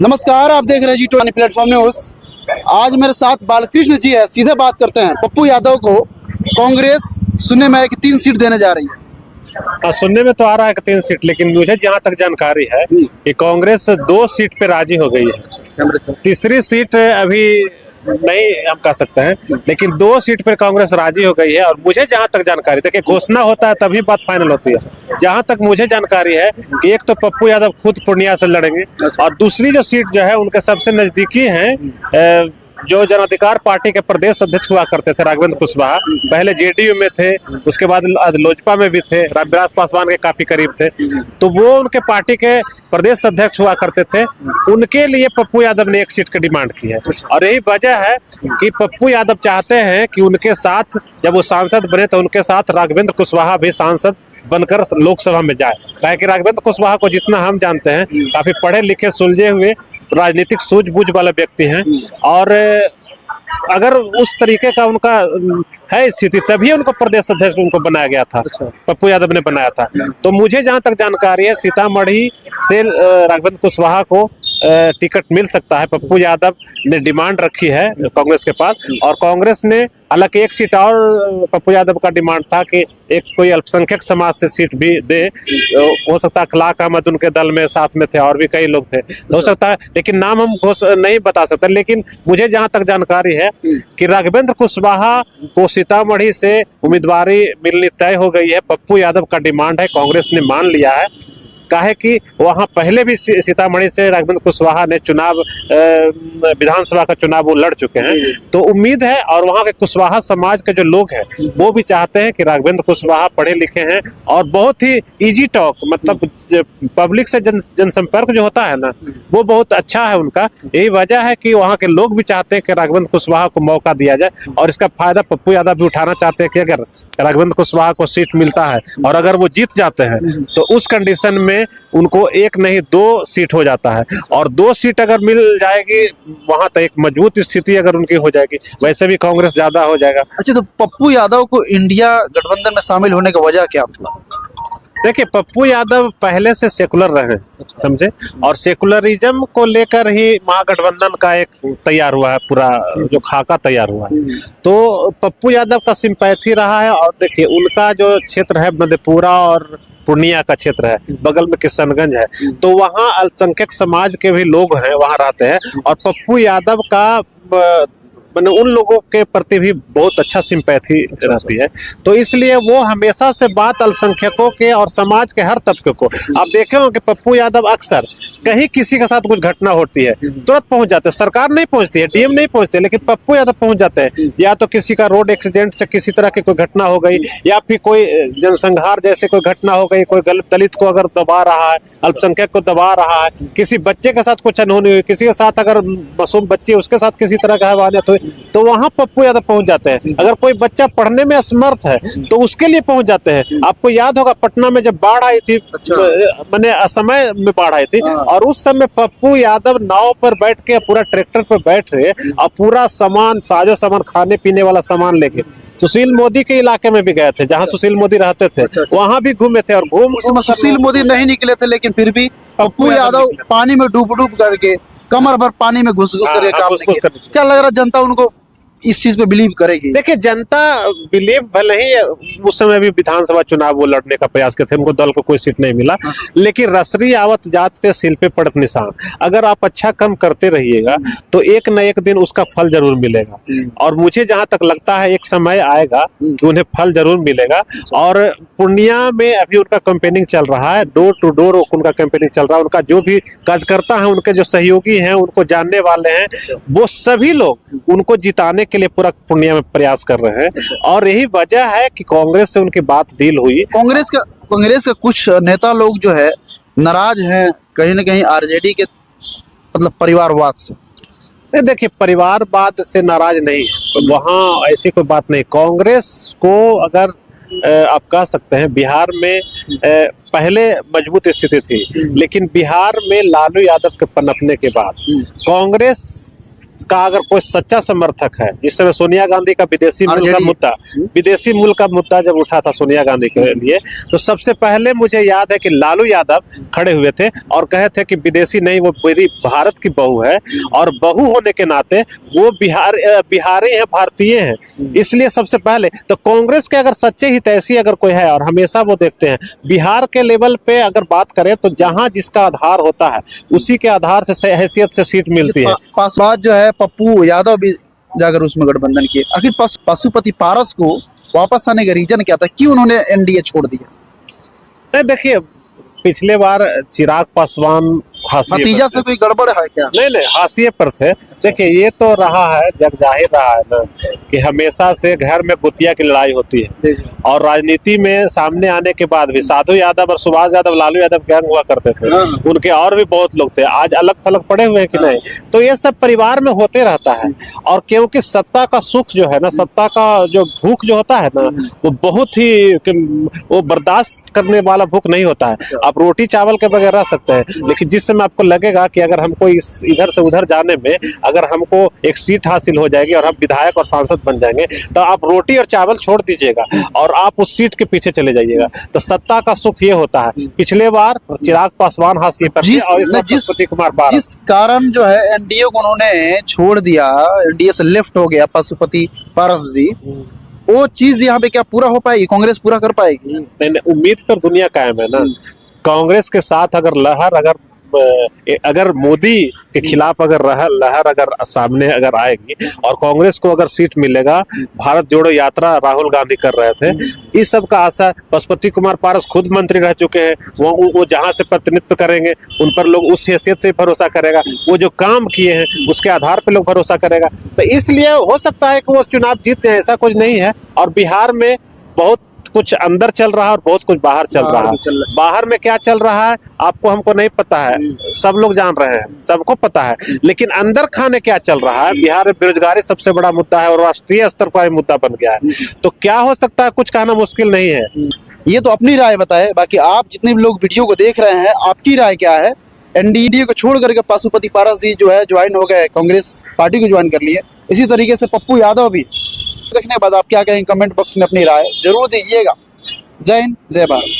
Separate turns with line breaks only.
नमस्कार, आप देख रहे हैं जी20 प्लेटफॉर्म न्यूज। आज मेरे साथ बालकृष्ण जी है। सीधे बात करते हैं। पप्पू यादव को कांग्रेस सुनने में है कि 3 सीट देने जा रही है।
सुनने में तो आ रहा है कि 3 सीट, लेकिन मुझे जहां तक जानकारी है कि कांग्रेस 2 सीट पे राजी हो गई है। तीसरी सीट अभी नहीं हम कह सकते हैं, लेकिन 2 सीट पे कांग्रेस राजी हो गई है। और मुझे जहां तक जानकारी, देखिए घोषणा होता है तभी बात फाइनल होती है। जहां तक मुझे जानकारी है कि एक तो पप्पू यादव खुद पूर्णिया से लड़ेंगे, और दूसरी जो सीट जो है उनके सबसे नजदीकी हैं, जो जन अधिकार पार्टी के प्रदेश अध्यक्ष हुआ करते थे राघवेंद्र कुशवाहा, पहले जेडीयू में थे, उसके बाद लोजपा में भी थे, रामविलास पासवान के काफी करीब थे, तो वो उनके पार्टी के प्रदेश अध्यक्ष हुआ करते थे। उनके लिए पप्पू यादव ने 1 सीट की डिमांड की है। और यही वजह है कि पप्पू यादव चाहते हैं कि उनके साथ, जब वो सांसद बने तो उनके साथ राघवेंद्र कुशवाहा भी सांसद बनकर लोकसभा में जाए। कहे कि राघवेंद्र कुशवाहा को जितना हम जानते हैं, काफी पढ़े लिखे सुलझे हुए राजनीतिक सूझबूझ वाले व्यक्ति हैं, और अगर उस तरीके का उनका है स्थिति, तभी उनको प्रदेश अध्यक्ष उनको बनाया गया था। पप्पू यादव ने बनाया था। तो मुझे जहां तक जानकारी है, सीतामढ़ी से राघवेंद्र कुशवाहा को टिकट मिल सकता है। पप्पू यादव ने डिमांड रखी है कांग्रेस के पास, और कांग्रेस ने हालांकि 1 सीट और पप्पू यादव का डिमांड था कि एक कोई अल्पसंख्यक समाज से सीट भी दे। हो सकता है खलाक अहमद उनके दल में साथ में थे, और भी कई लोग थे, तो हो सकता है, लेकिन नाम हम नहीं बता सकते। लेकिन मुझे जहां तक जानकारी है कि राघवेंद्र कुशवाहा को सीतामढ़ी से उम्मीदवारी मिलनी तय हो गई है। पप्पू यादव का डिमांड है, कांग्रेस ने मान लिया है। काहे कि वहां पहले भी सीतामढ़ी से राघवेंद्र कुशवाहा ने चुनाव, विधानसभा का चुनाव वो लड़ चुके हैं, तो उम्मीद है। और वहां के कुशवाहा समाज के जो लोग हैं वो भी चाहते हैं कि राघवेंद्र कुशवाहा पढ़े लिखे हैं और बहुत ही इजी टॉक, मतलब पब्लिक से जनसंपर्क जो होता है ना, वो बहुत अच्छा है उनका। यही वजह है कि वहां के लोग भी चाहते हैं कि राघवेंद्र कुशवाहा को मौका दिया जाए, और इसका फायदा पप्पू यादव भी उठाना चाहते हैं कि अगर राघवेंद्र कुशवाहा को सीट मिलता है और अगर वो जीत जाते हैं, तो उस कंडीशन में उनको 1 नहीं 2 सीट हो जाता है। और 2 सीट अगर मिल जाएगी, वहां तक एक मजबूत स्थिति अगर उनकी हो जाएगी, वैसे भी कांग्रेस ज्यादा हो जाएगा।
अच्छा, तो पप्पू यादव को इंडिया गठबंधन में शामिल होने का वजह क्या हुआ?
देखिए, पप्पू यादव पहले से सेकुलर रहे, समझे, और सेकुलरिज्म को लेकर ही महागठबंधन का एक तैयार हुआ है, पूरा जो खाका तैयार हुआ है। तो पप्पू यादव का सिंपैथी रहा है। और देखिए, उनका जो क्षेत्र है मधेपुरा और पूर्णिया का क्षेत्र है, बगल में किशनगंज है, तो वहाँ अल्पसंख्यक समाज के भी लोग हैं, वहाँ रहते हैं। और पप्पू यादव का मैंने उन लोगों के प्रति भी बहुत अच्छा सिंपैथी रहती है, तो इसलिए वो हमेशा से बात अल्पसंख्यकों के और समाज के हर तबके को, आप देखे हो कि पप्पू यादव अक्सर कहीं किसी के साथ कुछ घटना होती है तुरंत पहुंच जाते हैं। सरकार नहीं पहुंचती है, डीएम नहीं पहुंचते, लेकिन पप्पू यादव पहुंच जाते हैं। या तो किसी का रोड एक्सीडेंट से किसी तरह की कोई घटना हो गई, या फिर कोई जनसंहार जैसे कोई घटना हो गई, कोई दलित को अगर दबा रहा है, अल्पसंख्यक को दबा रहा है, किसी बच्चे के साथ कुछ अनहोनी हुई, किसी के साथ अगर मासूम बच्ची उसके साथ किसी तरह का हैवानियत हुई, तो वहां पप्पू यादव पहुंच जाते हैं। अगर कोई बच्चा पढ़ने में असमर्थ है तो उसके लिए पहुंच जाते हैं। आपको याद होगा पटना में जब बाढ़ आई थी, मैंने असमय में बाढ़ आई थी, और उस समय पप्पू यादव नाव पर बैठ के, पूरा ट्रैक्टर पर बैठ रहे, और पूरा सामान, साजो सामान, खाने पीने वाला सामान लेके सुशील मोदी के इलाके में भी गए थे, जहां सुशील मोदी रहते थे, वहां भी घूमे थे। और
सुशील मोदी नहीं निकले थे, लेकिन फिर भी पप्पू यादव पानी में डूब करके, कमर भर पानी में घुस करके काम किया। क्या लग रहा है जनता उनको इस चीज पे बिलीव करेगी?
देखिए, जनता बिलीव भले ही उस समय भी विधानसभा चुनाव वो लड़ने का प्रयास करते थे, उनको दल को कोई सीट नहीं मिला, लेकिन रसरी आवत जाते सिल पे पड़त निशान। अगर आप अच्छा काम करते रहिएगा तो एक न एक दिन उसका फल जरूर मिलेगा। और मुझे जहां तक लगता है एक समय आएगा कि उन्हें फल जरूर मिलेगा। और पूर्णिया में अभी उनका कैंपेनिंग चल रहा है, डोर टू डोर उनका कैंपेनिंग चल रहा है। उनका जो भी कार्यकर्ता है, उनके जो सहयोगी हैं, उनको जानने वाले हैं, वो सभी लोग उनको जिताने के लिए पूरा पूर्णिया में प्रयास कर रहे हैं। और यही वजह है कि कांग्रेस से उनकी बात डील हुई।
कांग्रेस का कुछ नेता लोग जो है नाराज हैं कहीं ना कहीं आरजेडी के, मतलब परिवारवाद से।
देखिए, परिवारवाद से नाराज नहीं है, वहाँ ऐसी कोई बात नहीं। कांग्रेस को अगर आप कह सकते हैं, बिहार में पहले मजबूत स्थिति थी, लेकिन बिहार में लालू यादव के पनपने के बाद कांग्रेस का अगर कोई सच्चा समर्थक है, जिस समय सोनिया गांधी का विदेशी मूल का मुद्दा जब उठा था सोनिया गांधी के लिए, तो सबसे पहले मुझे याद है कि लालू यादव खड़े हुए थे और कहे थे कि विदेशी नहीं, वो मेरी भारत की बहू है, और बहू होने के नाते वो बिहारी है, भारतीय हैं। इसलिए सबसे पहले तो कांग्रेस के अगर सच्चे हितैषी अगर कोई है, और हमेशा वो देखते हैं बिहार के लेवल पे अगर बात करें तो जहां जिसका आधार होता है उसी के आधार से हैसियत से सीट मिलती है।
बात जो है पप्पू यादव भी जाकर उसमें गठबंधन किए, आखिर पशुपति पारस को वापस आने का रीजन क्या था, क्यों उन्होंने एनडीए छोड़ दिया?
नहीं देखिए, पिछले बार चिराग पासवान
नतीजा से कोई गड़बड़ है क्या?
नहीं, हाशिए पर थे। देखिए, ये तो रहा है, जग जाहिर रहा है ना कि हमेशा से घर में गुतिया की लड़ाई होती है, और राजनीति में सामने आने के बाद भी साधु यादव और सुभाष यादव, लालू यादव गैंग हुआ करते थे, उनके और भी बहुत लोग थे, आज अलग थलग पड़े हुए हैं कि नहीं, तो ये सब परिवार में होते रहता है। और क्योंकि सत्ता का सुख जो है ना, सत्ता का जो भूख जो होता है ना, वो बहुत ही वो बर्दाश्त करने वाला भूख नहीं होता है। आप रोटी चावल के बगैर रह सकते हैं, लेकिन जिस समय आपको लगेगा कि अगर हमको इधर से उधर जाने में अगर हमको एक सीट हासिल हो जाएगी और हम विधायक और सांसद बन जाएंगे, तो आप रोटी और चावल छोड़ दीजिएगा और आप उस सीट के पीछे चले जाइएगा। तो सत्ता का सुख ये होता है। पिछले बार चिराग पासवान हाशिए पर थे और पशुपति कुमार पारस,
जिस कारण जो है एनडीए को उन्होंने छोड़ दिया, एनडीए से लेफ्ट हो गया पशुपति पारस जी, वो चीज यहाँ पे क्या पूरा हो पाएगी? कांग्रेस पूरा कर पाएगी?
नहीं, उम्मीद पर दुनिया कायम है ना। कांग्रेस के साथ अगर मोदी के खिलाफ अगर लहर अगर सामने अगर आएगी और कांग्रेस को अगर सीट मिलेगा, भारत जोड़ो यात्रा राहुल गांधी कर रहे थे, इस सब का आशा। पशुपति कुमार पारस खुद मंत्री रह चुके हैं, वो जहां से प्रतिनिधित्व करेंगे उन पर लोग उस हैसियत से भरोसा करेगा, वो जो काम किए हैं उसके आधार पर लोग भरोसा करेगा। तो इसलिए हो सकता है कि वो चुनाव जीत जाए, ऐसा कुछ नहीं है। और बिहार में बहुत कुछ अंदर चल रहा है और बहुत कुछ बाहर चल रहा है। बाहर में क्या चल रहा है आपको हमको नहीं पता है, सब लोग जान रहे हैं, सबको पता है, लेकिन अंदर खाने क्या चल रहा है। बिहार में बेरोजगारी सबसे बड़ा मुद्दा है और राष्ट्रीय स्तर का मुद्दा बन गया है। तो क्या हो सकता है, कुछ कहना मुश्किल नहीं है।
ये तो अपनी राय बताए, बाकी आप जितने भी लोग वीडियो को देख रहे हैं, आपकी राय क्या है? एनडीए को छोड़ करके पशुपति पारस जी जो है ज्वाइन हो गए, कांग्रेस पार्टी को ज्वाइन कर लिए। इसी तरीके से पप्पू यादव भी। देखने के बाद आप क्या कहेंगे कमेंट बॉक्स में अपनी राय जरूर दीजिएगा। जय हिंद, जय भारत।